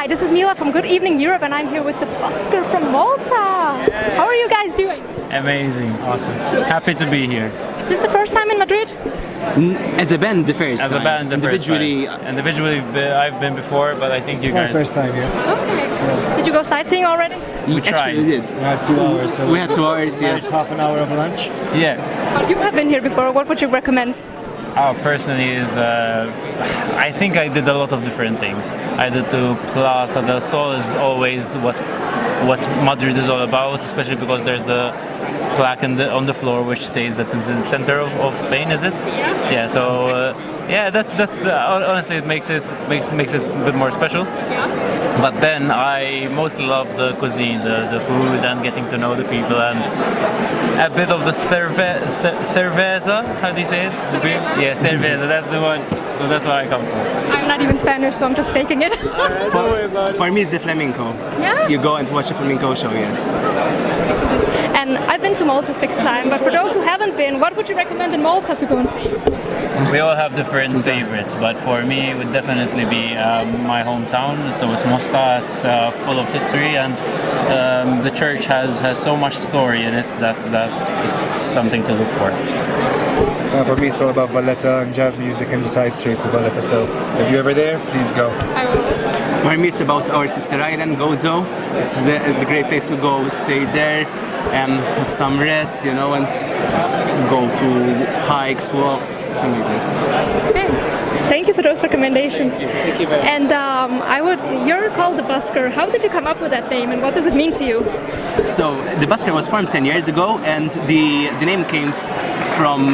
Hi, this is Mila from Good Evening Europe, and I'm here with the Busker from Malta. How are you guys doing? Amazing. Awesome. Happy to be here. Is this the first time in Madrid? As a band, the first As time. a band, the Individually, first time. Individually, I've been before, but I think you It's guys... my first time here. Okay. Did you go sightseeing already? We tried. actually we did. We had 2 hours. So We had 2 hours, it's yes. half an hour of lunch. Yeah. But you have been here before. What would you recommend? Personally is, I think I did a lot of different things. I did to Plaza del Sol is always what Madrid is all about, especially because there's the plaque on the floor which says that it's in the center of Spain, is it? Yeah. So yeah, that's honestly it makes it a bit more special. But then I mostly love the cuisine, the food, and getting to know the people, and a bit of the cerveza. How do you say it? The beer? Yeah, cerveza. That's the one. So that's where I come from. I'm not even Spanish, so I'm just faking it. Don't worry about it. For me, it's the flamenco. Yeah? You go and watch a flamenco show, yes. And I've been to Malta 6 times, but for those who haven't been, what would you recommend in Malta to go and see? We all have different favorites, but for me it would definitely be my hometown. So it's Mostar. It's full of history, and the church has so much story in it that it's something to look for. For me, it's all about Valletta and jazz music and the side streets of Valletta. So if you're ever there, please go. For me, it's about our sister island, Gozo. It's the great place to go, stay there, and have some rest, you know, and go to hikes, walks. It's amazing. Okay. Thank you for those recommendations. Thank you very much. And you're called the Busker. How did you come up with that name, and what does it mean to you? So the Busker was formed 10 years ago, and the name came from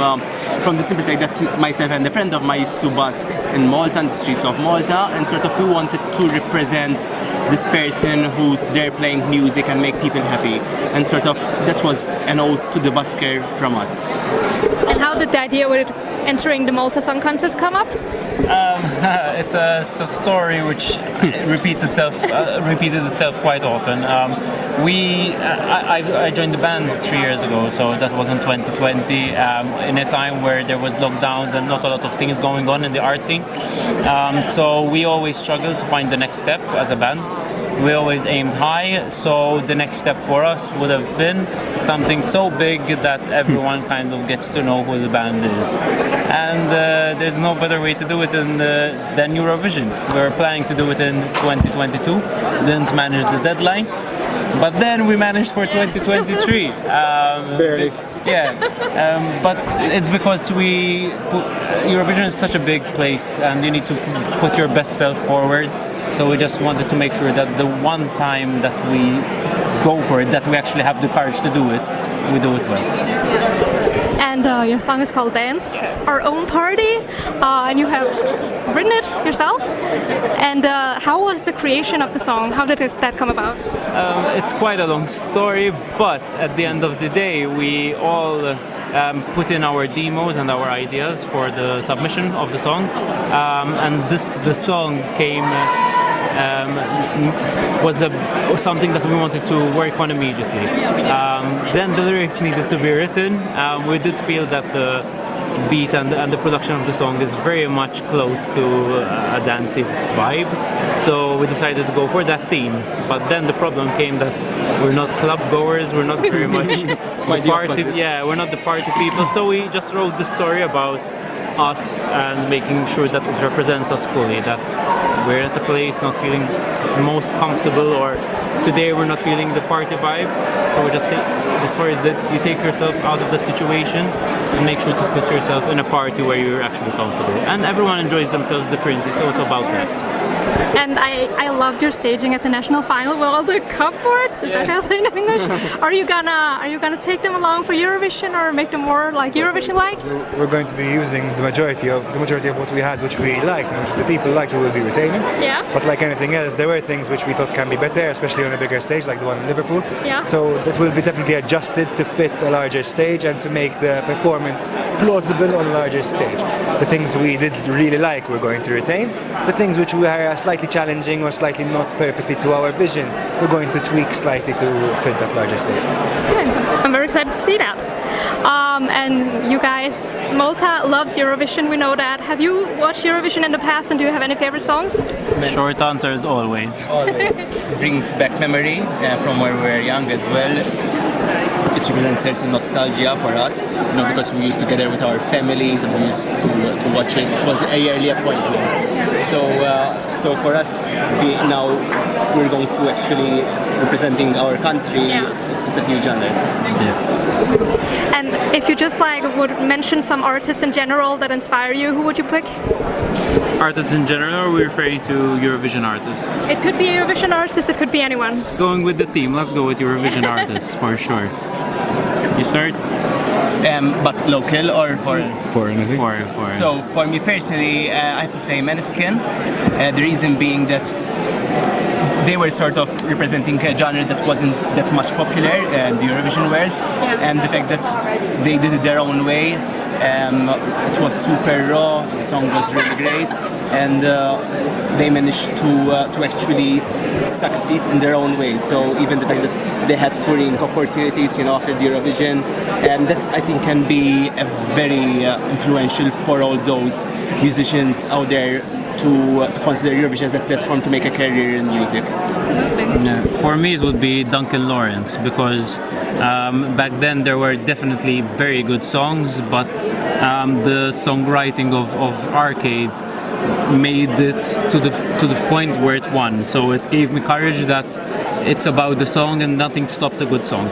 the simple fact that myself and a friend of mine used to busk in Malta, in the streets of Malta, and sort of we wanted to represent this person who's there playing music and make people happy, and sort of that was an ode to the Busker from us. And how did the idea with entering the Malta Song Contest come up? It's a story which repeated itself quite often. I joined the band 3 years ago, so that was in 2020, in a time where there was lockdowns and not a lot of things going on in the art scene. So we always struggled to find the next step as a band. We always aimed high, so the next step for us would have been something so big that everyone kind of gets to know who the band is. And there's no better way to do it than Eurovision. We were planning to do it in 2022, didn't manage the deadline, but then we managed for 2023. Barely. Yeah, but it's because Eurovision is such a big place, and you need to put your best self forward. So we just wanted to make sure that the one time that we go for it, that we actually have the courage to do it, we do it well. And your song is called Dance, Our Own Party, and you have written it yourself. And how was the creation of the song? How did that come about? It's quite a long story, but at the end of the day, we all put in our demos and our ideas for the submission of the song, and the song came. Was something that we wanted to work on immediately. Then the lyrics needed to be written. We did feel that the beat and the production of the song is very much close to a dancey vibe, so we decided to go for that theme. But then the problem came that we're not club goers, we're not very much party. Yeah, we're not the party people. So we just wrote the story about us and making sure that it represents us fully, that we're at a place not feeling the most comfortable, or today we're not feeling the party vibe. So we just take the story is that you take yourself out of that situation and make sure to put yourself in a party where you're actually comfortable, and everyone enjoys themselves differently, so it's about that. And I loved your staging at the national final with all the cupboards. Is that how to say it in English? Are you gonna take them along for Eurovision, or make them more like Eurovision-like? We're going to be using the majority of what we had, which we liked, and which the people liked, we will be retaining. Yeah. But like anything else, there were things which we thought can be better, especially on a bigger stage like the one in Liverpool. Yeah. So that will be definitely adjusted to fit a larger stage and to make the performance plausible on a larger stage. The things we did really like, we're going to retain. The things which were slightly challenging or slightly not perfectly to our vision, we're going to tweak slightly to fit that larger stage. I'm very excited to see that. And you guys, Malta loves Eurovision, we know that. Have you watched Eurovision in the past, and do you have any favorite songs? Short answer is always. Always brings back memory from when we were young as well. It represents certain nostalgia for us, because we used to gather with our families and we used to watch it. It was a yearly appointment. So for us, now we're going to actually representing our country. Yeah. It's a huge honor. And if you just would mention some artists in general that inspire you, who would you pick? Artists in general, or we're referring to Eurovision artists? It could be a Eurovision artist, it could be anyone. Going with the theme, let's go with Eurovision artists for sure. You start? But local or foreign? Foreign, I think. Foreign. So for me personally, I have to say Maneskin. The reason being that they were sort of representing a genre that wasn't that much popular in the Eurovision world, and the fact that they did it their own way. It was super raw. The song was really great, and they managed to actually succeed in their own way. So even the fact that they had touring opportunities, after the Eurovision, and that's, I think, can be a very influential for all those musicians out there to consider Eurovision as a platform to make a career in music. Yeah, for me, it would be Duncan Lawrence, because back then there were definitely very good songs, but the songwriting of Arcade made it to the point where it won. So it gave me courage that it's about the song and nothing stops a good song.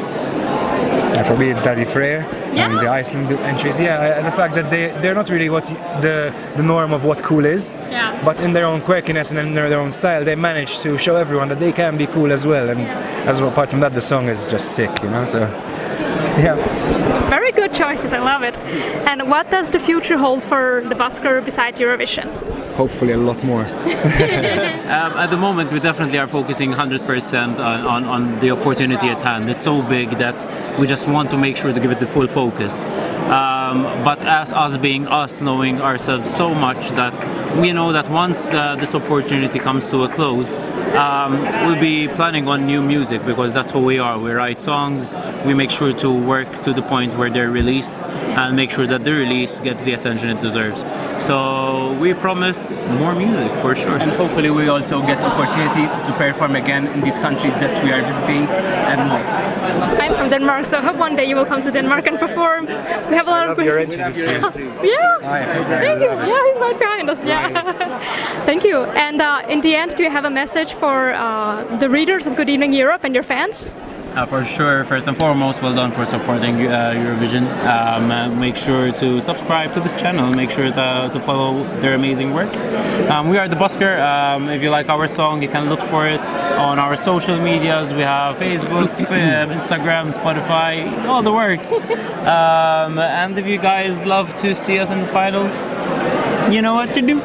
And for me, it's Daddy Freyr and the Iceland entries. Yeah, the fact that they're not really what the norm of what cool is, but in their own quirkiness and in their own style, they manage to show everyone that they can be cool as well. And apart from that, the song is just sick, So, yeah. Very good choices, I love it. And what does the future hold for the Busker besides Eurovision? Hopefully a lot more. At the moment, we definitely are focusing 100% on the opportunity at hand. It's so big that we just want to make sure to give it the full focus. But as us being us, knowing ourselves so much that we know that once this opportunity comes to a close, we'll be planning on new music, because that's who we are. We write songs, we make sure to work to the point where they're released and make sure that the release gets the attention it deserves. So we promise more music for sure. And hopefully we also get opportunities to perform again in these countries that we are visiting and more. I'm from Denmark, so I hope one day you will come to Denmark and perform. We have a lot of Your great... entries. Yeah, thank you. Yeah, he's right behind us. Yeah, thank you. And in the end, do you have a message for the readers of Good Evening Europe and your fans? For sure, first and foremost, well done for supporting Eurovision. Make sure to subscribe to this channel, make sure to follow their amazing work. We are the Busker. If you like our song, you can look for it on our social medias. We have Facebook, Instagram, Spotify, all the works. And if you guys love to see us in the final, you know what to do.